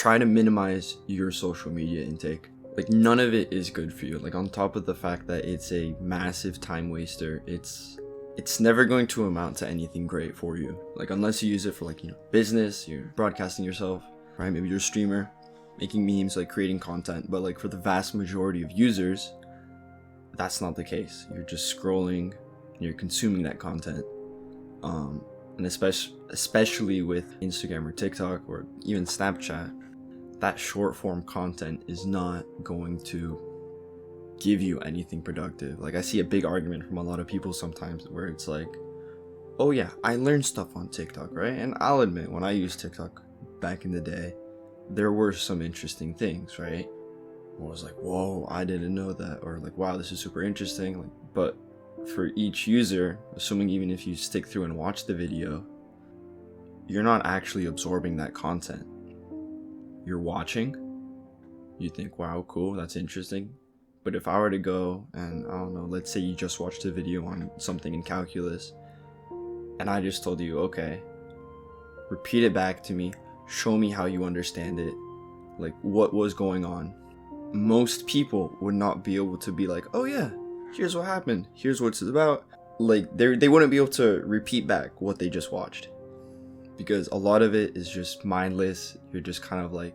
try to minimize your social media intake. Like, none of it is good for you. Like, on top of the fact that it's a massive time waster, it's never going to amount to anything great for you. Like, unless you use it for, like, business, you're broadcasting yourself, right? Maybe you're a streamer, making memes, like creating content. But like, for the vast majority of users, that's not the case. You're just scrolling, you're consuming that content. And especially with Instagram or TikTok or even Snapchat, that short form content is not going to give you anything productive. Like, I see a big argument from a lot of people sometimes where it's like, oh yeah, I learned stuff on TikTok, right? And I'll admit, when I used TikTok back in the day, there were some interesting things, right? I was like, whoa, I didn't know that, or like, wow, this is super interesting. Like, but for each user, assuming even if you stick through and watch the video, you're not actually absorbing that content. You're watching, you think, wow, cool, that's interesting. But if I were to go and, I don't know, let's say you just watched a video on something in calculus, and I just told you, okay, repeat it back to me, show me how you understand it, like what was going on. Most people would not be able to be like, oh yeah, here's what happened, here's what it's about. Like, they wouldn't be able to repeat back what they just watched, because a lot of it is just mindless. You're just kind of like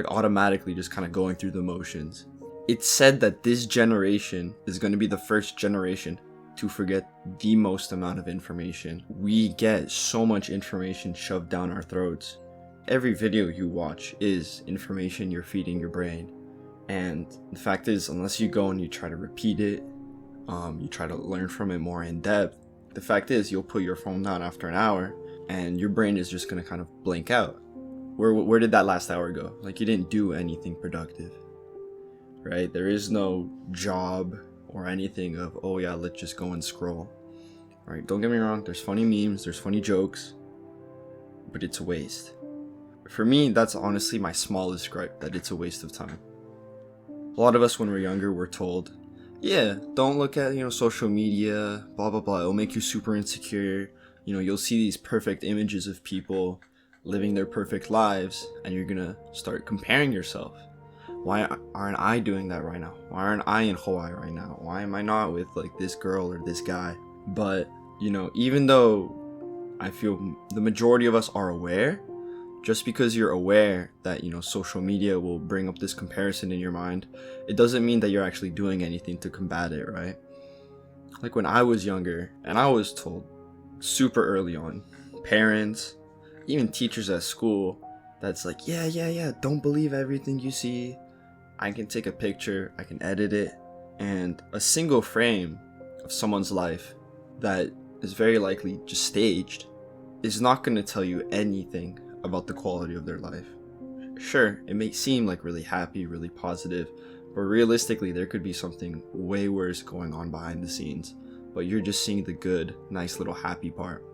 automatically just kind of going through the motions. It's said that this generation is going to be the first generation to forget the most amount of information. We get so much information shoved down our throats. Every video you watch is information you're feeding your brain. And the fact is, unless you go and you try to repeat it, you try to learn from it more in depth, the fact is you'll put your phone down after an hour and your brain is just going to kind of blank out. Where did that last hour go? Like, you didn't do anything productive, right? There is no job or anything of, oh yeah, let's just go and scroll, right? Don't get me wrong, there's funny memes, there's funny jokes, but it's a waste. For me, that's honestly my smallest gripe, that it's a waste of time. A lot of us, when we're younger, we're told, yeah, don't look at, social media, blah, blah, blah. It'll make you super insecure. You'll see these perfect images of people living their perfect lives, and you're gonna start comparing yourself. Why aren't I doing that right now? Why aren't I in Hawaii right now? Why am I not with like this girl or this guy? But, even though I feel the majority of us are aware, just because you're aware that, social media will bring up this comparison in your mind, it doesn't mean that you're actually doing anything to combat it, right? Like, when I was younger, and I was told super early on, parents, even teachers at school, that's like, yeah, don't believe everything you see. I can take a picture, I can edit it, and a single frame of someone's life that is very likely just staged is not going to tell you anything about the quality of their life. Sure, it may seem like really happy, really positive, but realistically there could be something way worse going on behind the scenes, but you're just seeing the good, nice little happy part,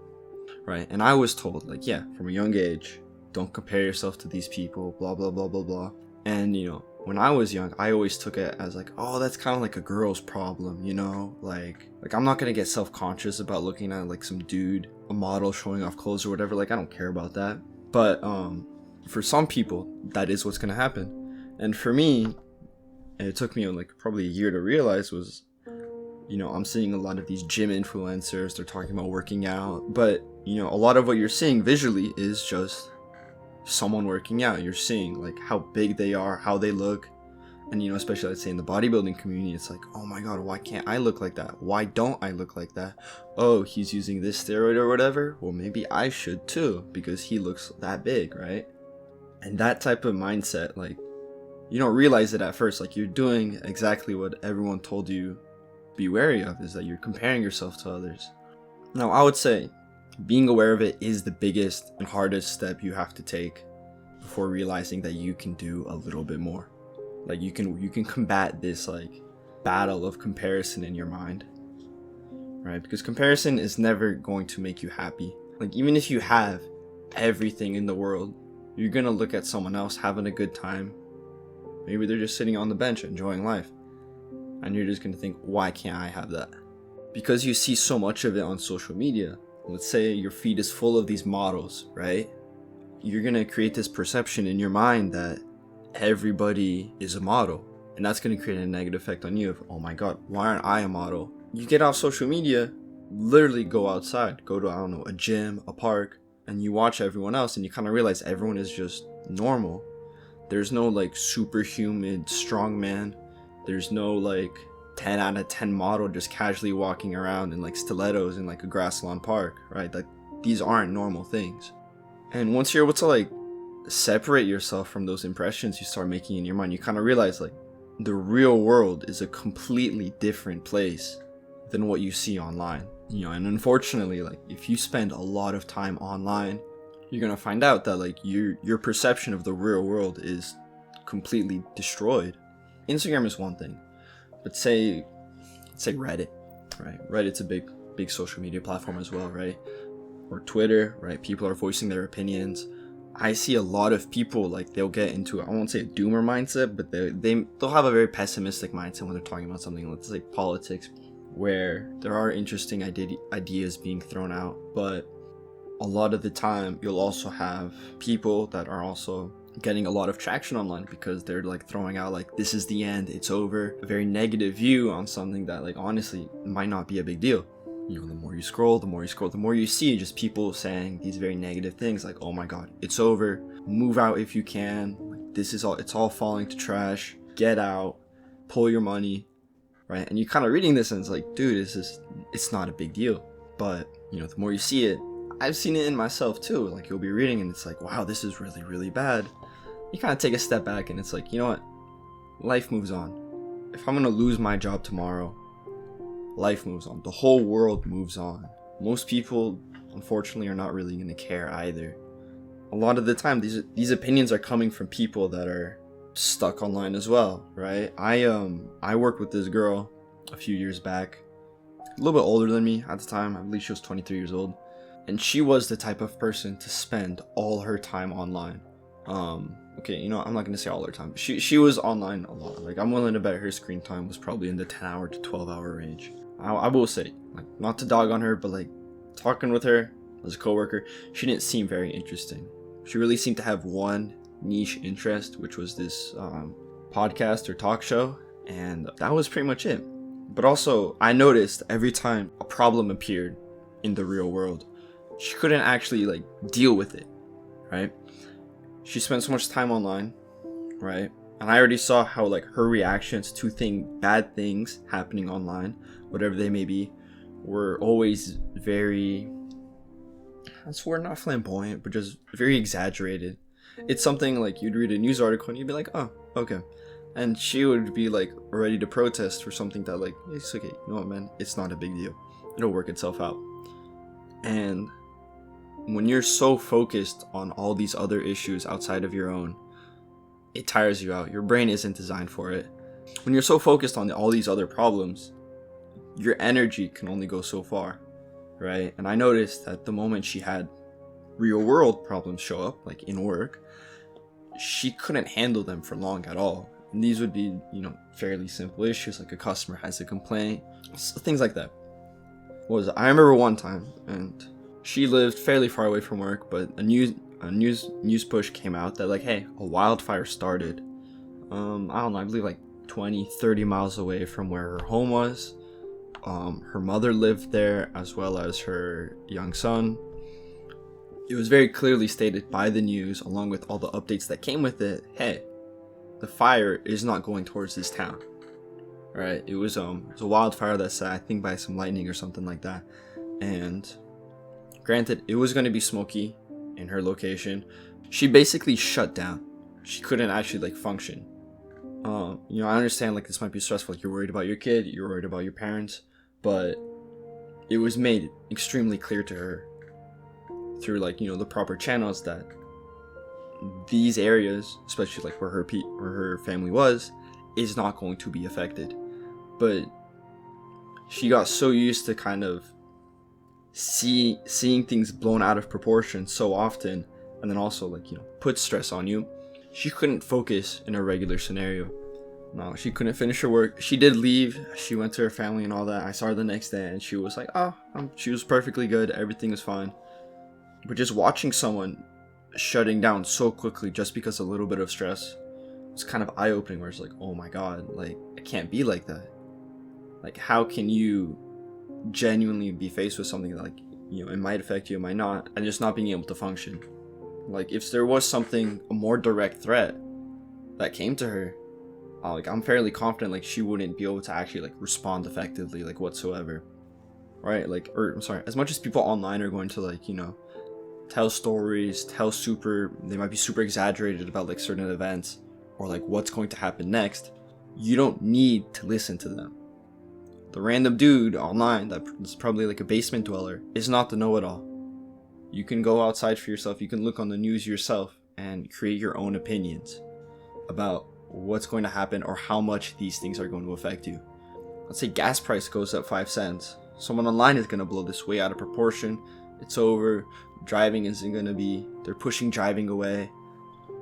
right? And I was told, like, yeah, from a young age, don't compare yourself to these people, blah, blah, blah, blah, blah. And, when I was young, I always took it as like, oh, that's kind of like a girl's problem, like I'm not going to get self-conscious about looking at like some dude, a model showing off clothes or whatever. Like, I don't care about that. But for some people, that is what's going to happen. And for me, and it took me like probably a year to realize, was, I'm seeing a lot of these gym influencers, they're talking about working out, but, a lot of what you're seeing visually is just someone working out. You're seeing like how big they are, how they look, and especially, let's say, in the bodybuilding community, it's like, oh my god, why can't I look like that? Why don't I look like that? Oh, he's using this steroid or whatever, well, maybe I should too, because he looks that big, right? And that type of mindset, like, you don't realize it at first, like, you're doing exactly what everyone told you be wary of, is that you're comparing yourself to others. Now, I would say being aware of it is the biggest and hardest step you have to take before realizing that you can do a little bit more. Like, you can combat this like battle of comparison in your mind, right? Because comparison is never going to make you happy. Like, even if you have everything in the world, you're gonna look at someone else having a good time. Maybe they're just sitting on the bench enjoying life, and you're just gonna think, why can't I have that? Because you see so much of it on social media. Let's say your feed is full of these models, right? you're gonna create this perception in your mind that everybody is a model, and that's gonna create a negative effect on you of, oh my god, why aren't I a model? You get off social media, literally go outside, go to, I don't know, a gym, a park, and you watch everyone else, and you kind of realize everyone is just normal. There's no like superhuman strongman. There's no like 10 out of 10 model just casually walking around in like stilettos in like a grass-lawn park, right? Like, these aren't normal things. And once you're able to like separate yourself from those impressions you start making in your mind, you kind of realize like the real world is a completely different place than what you see online. You know, and unfortunately, like, if you spend a lot of time online, you're gonna find out that like your perception of the real world is completely destroyed. Instagram is one thing, but say Reddit, right? Reddit's a big social media platform as well, right? Or Twitter, right? People are voicing their opinions. I see a lot of people, like, they'll get into, I won't say a doomer mindset, but they'll have a very pessimistic mindset when they're talking about something, let's say politics, where there are interesting ideas being thrown out, but a lot of the time you'll also have people that are also getting a lot of traction online because they're like throwing out like, this is the end, it's over, a very negative view on something that like honestly might not be a big deal. You know, the more you scroll, the more you see just people saying these very negative things like, oh my god, it's over, move out if you can, like, it's all falling to trash, get out, pull your money, right? And you're kind of reading this and it's like, dude, it's not a big deal. But you know, the more you see it, I've seen it in myself too. Like, you'll be reading and it's like, wow, this is really, really bad. You kind of take a step back and it's like, you know what? Life moves on. If I'm going to lose my job tomorrow, life moves on. The whole world moves on. Most people, unfortunately, are not really going to care either. A lot of the time, these opinions are coming from people that are stuck online as well, right? I worked with this girl a few years back, a little bit older than me at the time. I believe she was 23 years old. And she was the type of person to spend all her time online. Okay, you know, I'm not gonna say all her time, but she was online a lot. Like, I'm willing to bet her screen time was probably in the 10-hour to 12-hour range. I will say, like, not to dog on her, but like, talking with her as a coworker, she didn't seem very interesting. She really seemed to have one niche interest, which was this podcast or talk show, and that was pretty much it. But also, I noticed every time a problem appeared in the real world, she couldn't actually like deal with it, right? She spent so much time online, right? And I already saw how like her reactions to bad things happening online, whatever they may be, were always very, that's word, not flamboyant, but just very exaggerated. It's something like you'd read a news article and you'd be like, oh, okay. And she would be like ready to protest for something that like, it's okay, you know what, man, it's not a big deal. It'll work itself out. And when you're so focused on all these other issues outside of your own, it tires you out. Your brain isn't designed for it. When you're so focused on all these other problems, your energy can only go so far, right? And I noticed that the moment she had real world problems show up, like in work, she couldn't handle them for long at all. And these would be, you know, fairly simple issues, like a customer has a complaint, things like that. I remember one time, and she lived fairly far away from work, but a news push came out that like, hey, a wildfire started. I don't know, I believe like 20-30 miles away from where her home was. Her mother lived there as well as her young son. It was very clearly stated by the news, along with all the updates that came with it, hey, the fire is not going towards this town. Right? It was a wildfire that's I think by some lightning or something like that. And granted, it was going to be smoky in her location. She basically shut down. She couldn't actually like function. You know, I understand like this might be stressful. Like, you're worried about your kid, you're worried about your parents, but it was made extremely clear to her through like, you know, the proper channels that these areas, especially like where her family was, is not going to be affected. But she got so used to kind of seeing things blown out of proportion so often, and then also like, you know, put stress on you, she couldn't focus in a regular scenario. No, she couldn't finish her work. She did leave. She went to her family and all that. I saw her the next day and she was like, she was perfectly good. Everything was fine. But just watching someone shutting down so quickly just because a little bit of stress, it's kind of eye-opening, where it's like, oh my god, like, I can't be like that. Like, how can you genuinely be faced with something that, like, you know, it might affect you, it might not, and just not being able to function? Like, if there was something, a more direct threat that came to her, like, I'm fairly confident, like, she wouldn't be able to actually, like, respond effectively, like, whatsoever, right? Like, or, I'm sorry, as much as people online are going to, like, you know, tell stories, they might be super exaggerated about, like, certain events, or, like, what's going to happen next, you don't need to listen to them. The random dude online that's probably, like, a basement dweller is not the know-it-all. You can go outside for yourself, you can look on the news yourself, and create your own opinions about what's going to happen or how much these things are going to affect you. Let's say gas price goes up 5 cents. Someone online is going to blow this way out of proportion. It's over. Driving isn't going to be, they're pushing driving away.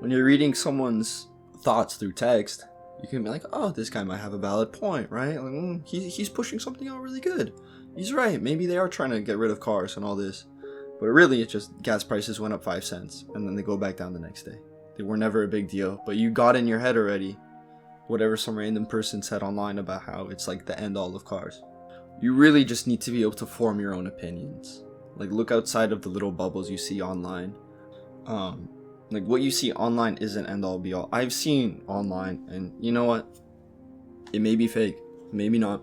When you're reading someone's thoughts through text, you can be like, oh, this guy might have a valid point, right? Like, he's pushing something out really good. He's right. Maybe they are trying to get rid of cars and all this. But really, it's just gas prices went up 5 cents and then they go back down the next day. They were never a big deal, but you got in your head already whatever some random person said online about how it's like the end all of cars. You really just need to be able to form your own opinions. Like, look outside of the little bubbles you see online. Like, what you see online isn't end all be all. I've seen online, and you know what? It may be fake, maybe not,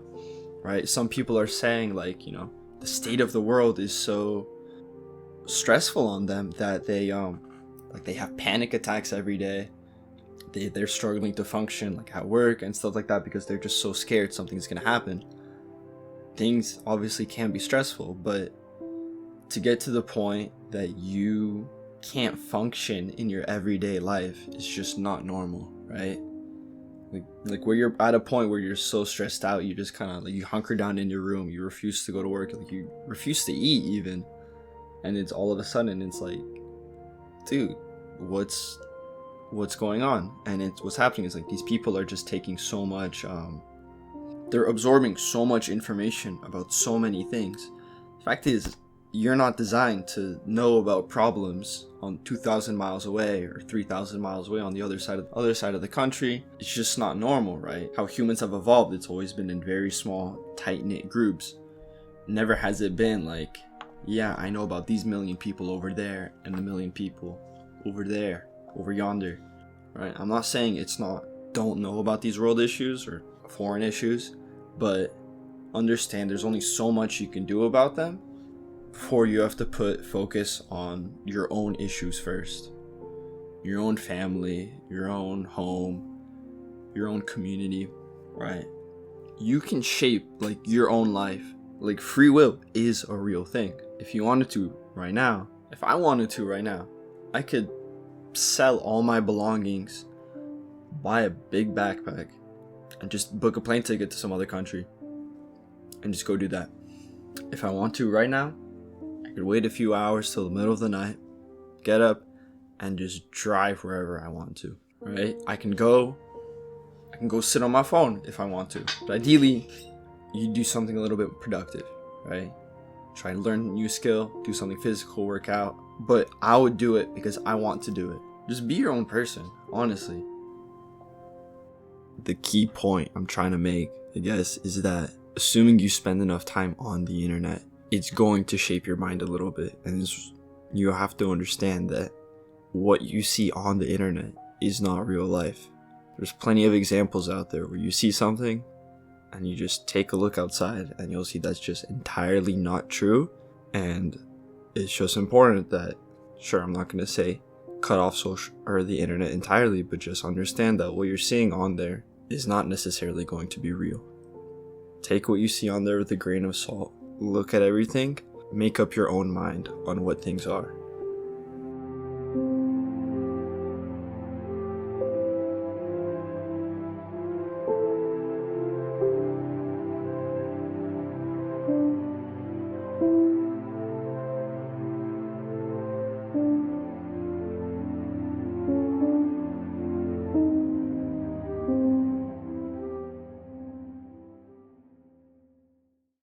right? Some people are saying, like, you know, the state of the world is so stressful on them that they like, they have panic attacks every day. They're struggling to function, like, at work and stuff like that, because they're just so scared something's gonna happen. Things obviously can be stressful, but to get to the point that you can't function in your everyday life is just not normal, right? Like where you're at a point where you're so stressed out, you just kind of, like, you hunker down in your room, you refuse to go to work, like, you refuse to eat even, and it's all of a sudden it's like, dude, what's going on? And what's happening is, like, these people are just taking so much, they're absorbing so much information about so many things. The fact is, you're not designed to know about problems on 2,000 miles away or 3,000 miles away on the other side of the country. It's just not normal, right? How humans have evolved, it's always been in very small, tight-knit groups. Never has it been like, yeah, I know about these million people over there and the million people over there, over yonder, right? I'm not saying don't know about these world issues or foreign issues, but understand there's only so much you can do about them before you have to put focus on your own issues first. Your own family, your own home, your own community, right? You can shape, like, your own life. Like, free will is a real thing. If you wanted to right now, if I wanted to right now, I could sell all my belongings, buy a big backpack, and just book a plane ticket to some other country and just go do that. If I want to right now, I could wait a few hours till the middle of the night, get up, and just drive wherever I want to, right? I can go sit on my phone if I want to, but ideally you do something a little bit productive, right? Try and learn a new skill, do something physical, work out, but I would do it because I want to do it. Just be your own person, honestly. The key point I'm trying to make, I guess, is that assuming you spend enough time on the internet, it's going to shape your mind a little bit, and you have to understand that what you see on the internet is not real life. There's plenty of examples out there where you see something and you just take a look outside and you'll see that's just entirely not true. And it's just important that, sure, I'm not going to say cut off social or the internet entirely, but just understand that what you're seeing on there is not necessarily going to be real. Take what you see on there with a grain of salt. Look at everything, make up your own mind on what things are.